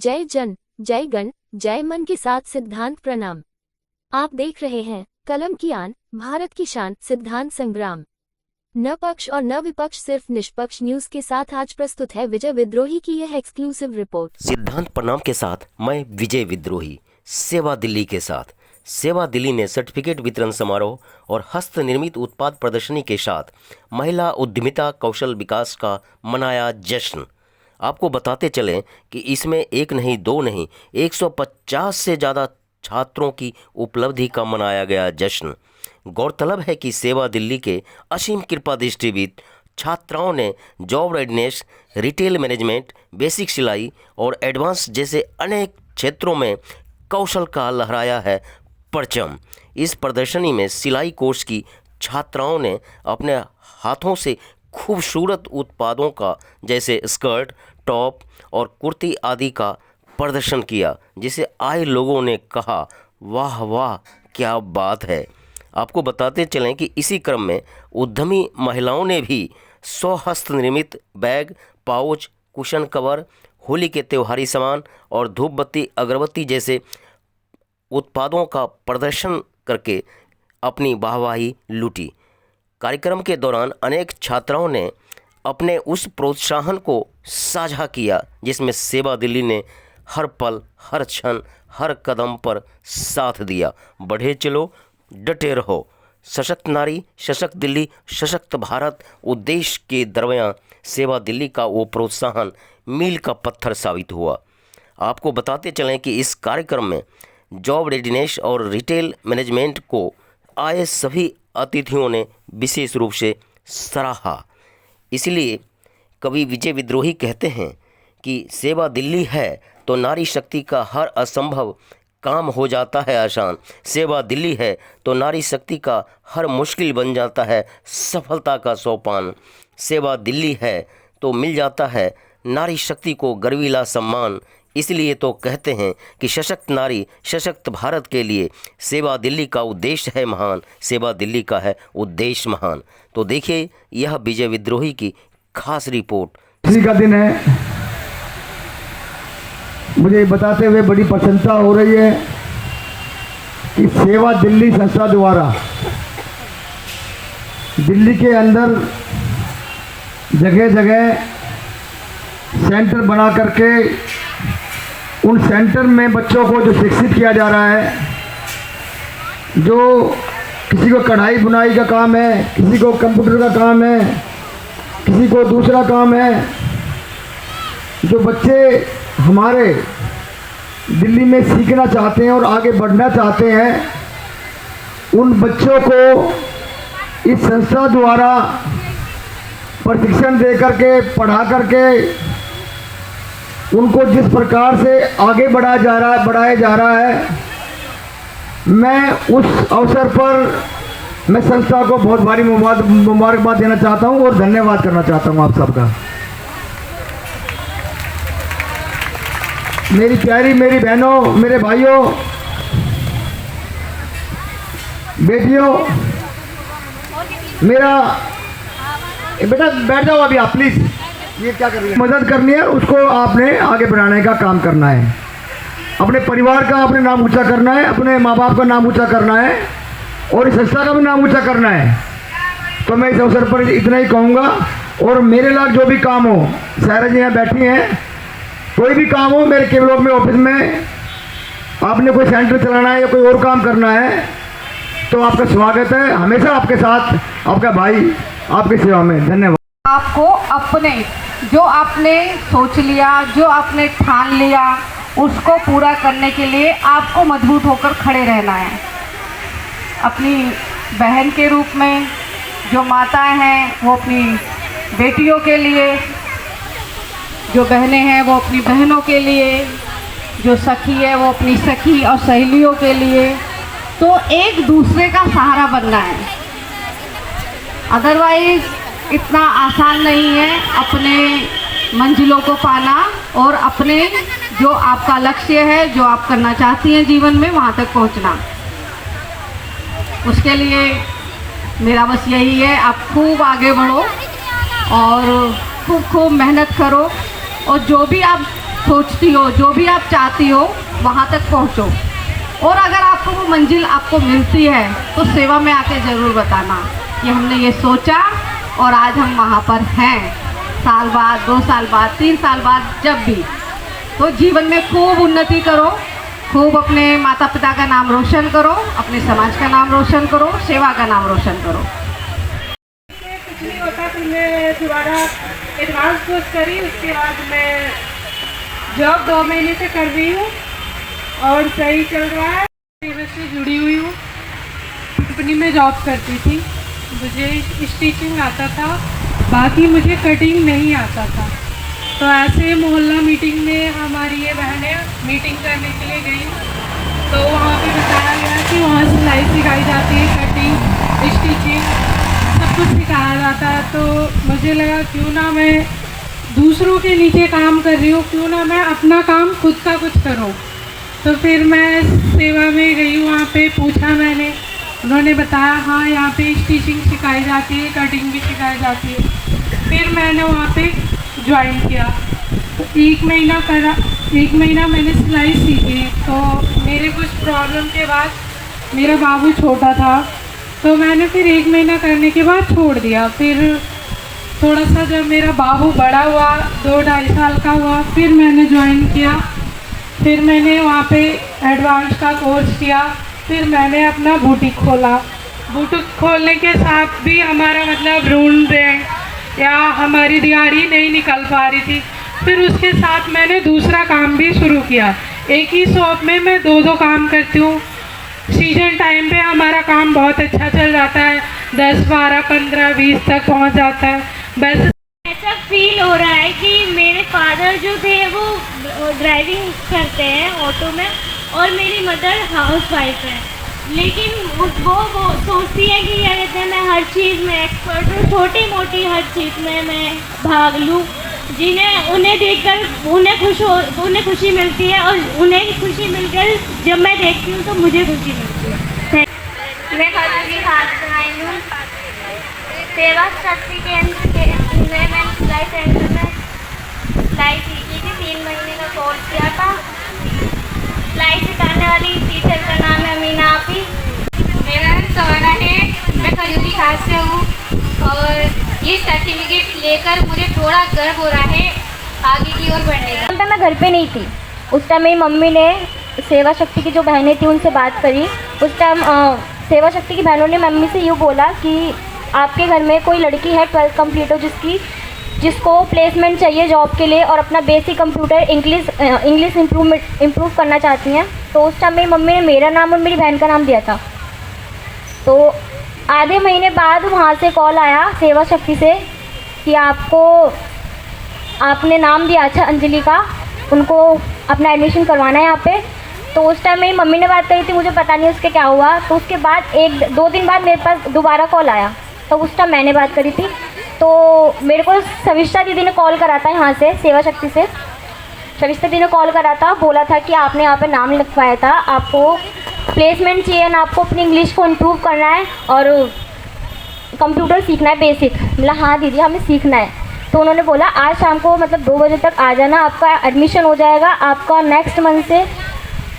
जय जन, जय गण, जय मन के साथ सिद्धांत प्रणाम। आप देख रहे हैं कलम की आन, भारत की शान, सिद्धांत संग्राम। न पक्ष और न विपक्ष, सिर्फ निष्पक्ष न्यूज के साथ आज प्रस्तुत है विजय विद्रोही की यह एक्सक्लूसिव रिपोर्ट। सिद्धांत प्रणाम के साथ मैं विजय विद्रोही, सेवा दिल्ली के साथ। सेवा दिल्ली ने सर्टिफिकेट वितरण समारोह और हस्त निर्मित उत्पाद प्रदर्शनी के साथ महिला उद्यमिता कौशल विकास का मनाया जश्न। आपको बताते चलें कि इसमें एक नहीं दो नहीं 150 से ज़्यादा छात्रों की उपलब्धि का मनाया गया जश्न। गौरतलब है कि सेवा दिल्ली के असीम कृपा दृष्टिविद छात्राओं ने job redness, retail management, basic सिलाई और एडवांस जैसे अनेक क्षेत्रों में कौशल का लहराया है परचम। इस प्रदर्शनी में सिलाई कोर्स की छात्राओं ने अपने हाथों से खूबसूरत उत्पादों का जैसे स्कर्ट, टॉप और कुर्ती आदि का प्रदर्शन किया, जिसे आए लोगों ने कहा वाह वाह क्या बात है। आपको बताते चलें कि इसी क्रम में उद्यमी महिलाओं ने भी 100 हस्त निर्मित bag, pouch, cushion cover, Holi के त्योहारी सामान और धूप बत्ती अगरबत्ती जैसे उत्पादों का प्रदर्शन करके अपनी वाहवाही लूटी। कार्यक्रम के दौरान अनेक छात्राओं ने अपने उस प्रोत्साहन को साझा किया जिसमें सेवा दिल्ली ने हर पल, हर क्षण, हर कदम पर साथ दिया। बढ़े चलो, डटे रहो, सशक्त नारी, सशक्त दिल्ली, सशक्त भारत उद्देश्य के दरमियान सेवा दिल्ली का वो प्रोत्साहन मील का पत्थर साबित हुआ। आपको बताते चलें कि इस कार्यक्रम में जॉब रेडीनेस और रिटेल मैनेजमेंट को आए सभी अतिथियों ने विशेष रूप से सराहा। इसलिए कवि विजय विद्रोही कहते हैं कि सेवा दिल्ली है तो नारी शक्ति का हर असंभव काम हो जाता है आसान। सेवा दिल्ली है तो नारी शक्ति का हर मुश्किल बन जाता है सफलता का सोपान। सेवा दिल्ली है तो मिल जाता है नारी शक्ति को गर्वीला सम्मान। इसलिए तो कहते हैं कि सशक्त नारी सशक्त भारत के लिए सेवा दिल्ली का उद्देश्य है महान, सेवा दिल्ली का है उद्देश्य महान। तो देखिए यह विजय विद्रोही की खास रिपोर्ट। खुशी का दिन है, मुझे बताते हुए बड़ी प्रसन्नता हो रही है कि सेवा दिल्ली संस्था द्वारा दिल्ली के अंदर जगह जगह सेंटर बना करके उन सेंटर में बच्चों को जो शिक्षित किया जा रहा है, जो किसी को कढ़ाई बुनाई का काम है, किसी को कंप्यूटर का काम है, किसी को दूसरा काम है, जो बच्चे हमारे दिल्ली में सीखना चाहते हैं और आगे बढ़ना चाहते हैं, उन बच्चों को इस संस्था द्वारा प्रशिक्षण दे करके, पढ़ा करके उनको जिस प्रकार से आगे बढ़ाया जा रहा है, मैं उस अवसर पर मैं संस्था को बहुत भारी मुबारकबाद देना चाहता हूं और धन्यवाद करना चाहता हूं आप सबका। मेरी प्यारी, मेरी बहनों, मेरे भाइयों, बेटियों, मेरा बेटा बैठ जाओ अभी आप प्लीज़। ये क्या कर रही है? मदद करनी है, उसको आपने आगे बढ़ाने का काम करना है, अपने परिवार का आपने नाम ऊंचा करना है, अपने माँ बाप का नाम ऊंचा करना है और इस संस्था का भी नाम ऊंचा करना है। तो मैं इस अवसर पर इतना ही कहूँगा। और मेरे लायक जो भी काम हो, सारा जी यहाँ बैठी हैं, कोई भी काम हो मेरे के ब्लॉक में ऑफिस में, आपने कोई सेंटर चलाना है या कोई और काम करना है तो आपका स्वागत है। हमेशा आपके साथ आपका भाई आपकी सेवा में। धन्यवाद। आपको अपने जो आपने सोच लिया, जो आपने ठान लिया, उसको पूरा करने के लिए आपको मजबूत होकर खड़े रहना है। अपनी बहन के रूप में जो माताएं हैं वो अपनी बेटियों के लिए, जो बहनें हैं वो अपनी बहनों के लिए, जो सखी है वो अपनी सखी और सहेलियों के लिए। तो एक दूसरे का सहारा बनना है, अदरवाइज इतना आसान नहीं है अपने मंजिलों को पाना और अपने जो आपका लक्ष्य है, जो आप करना चाहती हैं जीवन में, वहाँ तक पहुँचना। उसके लिए मेरा बस यही है, आप खूब आगे बढ़ो और खूब मेहनत करो और जो भी आप सोचती हो, जो भी आप चाहती हो, वहाँ तक पहुँचो। और अगर आपको वो मंजिल आपको मिलती है तो सेवा में आके ज़रूर बताना कि हमने ये सोचा और आज हम वहाँ पर हैं। साल बाद, 2 साल बाद, 3 साल बाद, जब भी। तो जीवन में खूब उन्नति करो, खूब अपने माता पिता का नाम रोशन करो, अपने समाज का नाम रोशन करो, सेवा का नाम रोशन करो। कुछ नहीं होता, फिर मैं दोबारा एडवांस कोर्स करी। उसके बाद मैं जॉब 2 महीने से कर रही हूँ और सही चल रहा है। सेवा से जुड़ी हुई हूँ, कंपनी में जॉब करती थी। मुझे स्टिचिंग आता था, बाकी मुझे कटिंग नहीं आता था। तो ऐसे मोहल्ला मीटिंग में हमारी ये बहनें मीटिंग करने के लिए गई, तो वहाँ पे बताया गया कि वहाँ सिलाई सिखाई जाती है, कटिंग, स्टिचिंग सब कुछ सिखाया जाता है। तो मुझे लगा क्यों ना मैं दूसरों के नीचे काम कर रही हूँ, क्यों ना मैं अपना काम खुद का कुछ करूँ। तो फिर मैं सेवा में गई, वहाँ पे पूछा मैंने, उन्होंने बताया हाँ यहाँ पे स्टिचिंग सिखाई जाती है, कटिंग भी सिखाई जाती है। फिर मैंने वहाँ पे ज्वाइन किया। 1 महीना करा, 1 महीना मैंने सिलाई सीखी। तो मेरे कुछ प्रॉब्लम के बाद, मेरा बाबू छोटा था, तो मैंने फिर 1 महीना करने के बाद छोड़ दिया। फिर थोड़ा सा जब मेरा बाबू बड़ा हुआ, 2-2.5 साल का हुआ, फिर मैंने ज्वाइन किया। फिर मैंने वहाँ पे एडवांस का कोर्स किया। फिर मैंने अपना बुटीक खोला। बुटीक खोलने के साथ भी हमारा मतलब रूम रेंट या हमारी दिहाड़ी नहीं निकल पा रही थी। फिर उसके साथ मैंने दूसरा काम भी शुरू किया। एक ही शॉप में मैं 2-2 काम करती हूँ। सीजन टाइम पे हमारा काम बहुत अच्छा चल जाता है, 10, 12, 15, 20 तक पहुँच जाता है। बस ऐसा फील हो रहा है कि मेरे फादर जो थे वो ड्राइविंग करते हैं ऑटो में और मेरी मदर हाउस वाइफ है, लेकिन वो सोचती है कि क्या कहते हैं, मैं हर चीज़ में एक्सपर्ट हूँ, छोटी मोटी हर चीज़ में मैं भाग लूँ। उन्हें देखकर उन्हें खुशी मिलती है और उन्हें खुशी मिलकर जब मैं देखती हूँ तो मुझे खुशी मिलती है। मैं खादी की खाद बनाई हूँ। सेवा शक्ति केंद्र में मैंने सिलाई सेंटर में सिलाई सीखी थी। 3 महीने का कोर्स किया था। सिलाई सिखाने वाली टीचर का नाम है अमीना आपी। मेरा नाम सवना है, मैं खजूरी खास से हूँ और ये सर्टिफिकेट लेकर मुझे थोड़ा गर्व हो रहा है आगे की ओर बढ़ने का। मैं घर पे नहीं थी उस टाइम। मेरी मम्मी ने सेवा शक्ति की जो बहनें थी उनसे बात करी। उस टाइम सेवा शक्ति की बहनों ने मम्मी से यूँ बोला कि आपके घर में कोई लड़की है 12th कंप्लीट हो जिसको प्लेसमेंट चाहिए जॉब के लिए और अपना बेसिक कंप्यूटर इंग्लिश इम्प्रूव करना चाहती हैं। तो उस टाइम मेरी मम्मी ने मेरा नाम और मेरी बहन का नाम दिया था। तो आधे महीने बाद वहाँ से कॉल आया सेवा शक्ति से कि आपने नाम दिया अच्छा अंजलि का, उनको अपना एडमिशन करवाना है यहाँ पे। तो उस टाइम मेरी मम्मी ने बात करी थी, मुझे पता नहीं उसके क्या हुआ। तो उसके बाद 1-2 दिन बाद मेरे पास दोबारा कॉल आया, तो उस टाइम मैंने बात करी थी। तो मेरे को सविष्टा दीदी ने कॉल करा था यहाँ से सेवा शक्ति से। सविष्टा दीदी ने कॉल करा था, बोला था कि आपने यहाँ पे नाम लिखवाया था, आपको प्लेसमेंट चाहिए ना, आपको अपनी इंग्लिश को इम्प्रूव करना है और कंप्यूटर सीखना है बेसिक। बोला हाँ दीदी हमें सीखना है। तो उन्होंने बोला आज शाम को मतलब 2 बजे तक आ जाना, आपका एडमिशन हो जाएगा, आपका नेक्स्ट मंथ से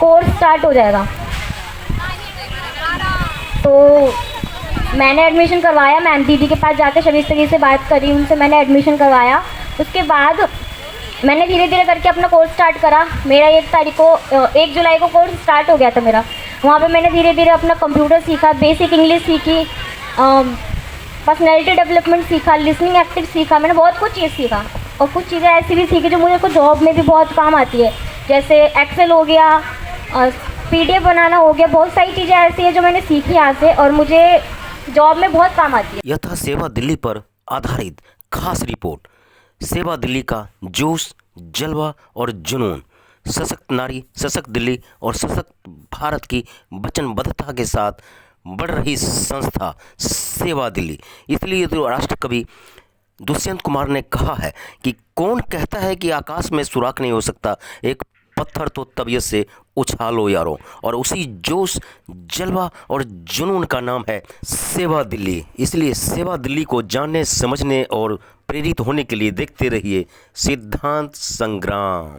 कोर्स स्टार्ट हो जाएगा। तो मैंने एडमिशन करवाया, मैम दीदी के पास जाकर शबीर तरीके से बात करी, उनसे मैंने एडमिशन करवाया। उसके बाद मैंने धीरे धीरे करके अपना कोर्स स्टार्ट करा। मेरा 1 जुलाई को कोर्स स्टार्ट हो गया था मेरा। वहाँ पे मैंने धीरे धीरे अपना कंप्यूटर सीखा, बेसिक इंग्लिश सीखी, पर्सनैलिटी डेवलपमेंट सीखा, लिसनिंग एक्टिव सीखा। मैंने बहुत कुछ चीज़ सीखा और कुछ चीज़ें ऐसी भी सीखी जो मुझे कुछ जॉब में भी बहुत काम आती है, जैसे एक्सेल हो गया, PDF बनाना हो गया। बहुत सारी चीज़ें ऐसी हैं जो मैंने सीखी यहाँ से और मुझे जॉब में बहुत काम आती है। यह था सेवा दिल्ली पर आधारित खास रिपोर्ट। सेवा दिल्ली का जोश, जलवा और जुनून, सशक्त नारी, सशक्त दिल्ली और सशक्त भारत की वचनबद्धता के साथ बढ़ रही संस्था सेवा दिल्ली। इसलिए तो राष्ट्रकवि दुष्यंत कुमार ने कहा है कि कौन कहता है कि आकाश में सुराख नहीं हो सकता, एक पत्थर तो तबीयत से उछालो यारो। और उसी जोश, जलवा और जुनून का नाम है सेवा दिल्ली। इसलिए सेवा दिल्ली को जानने, समझने और प्रेरित होने के लिए देखते रहिए सिद्धांत संग्राम।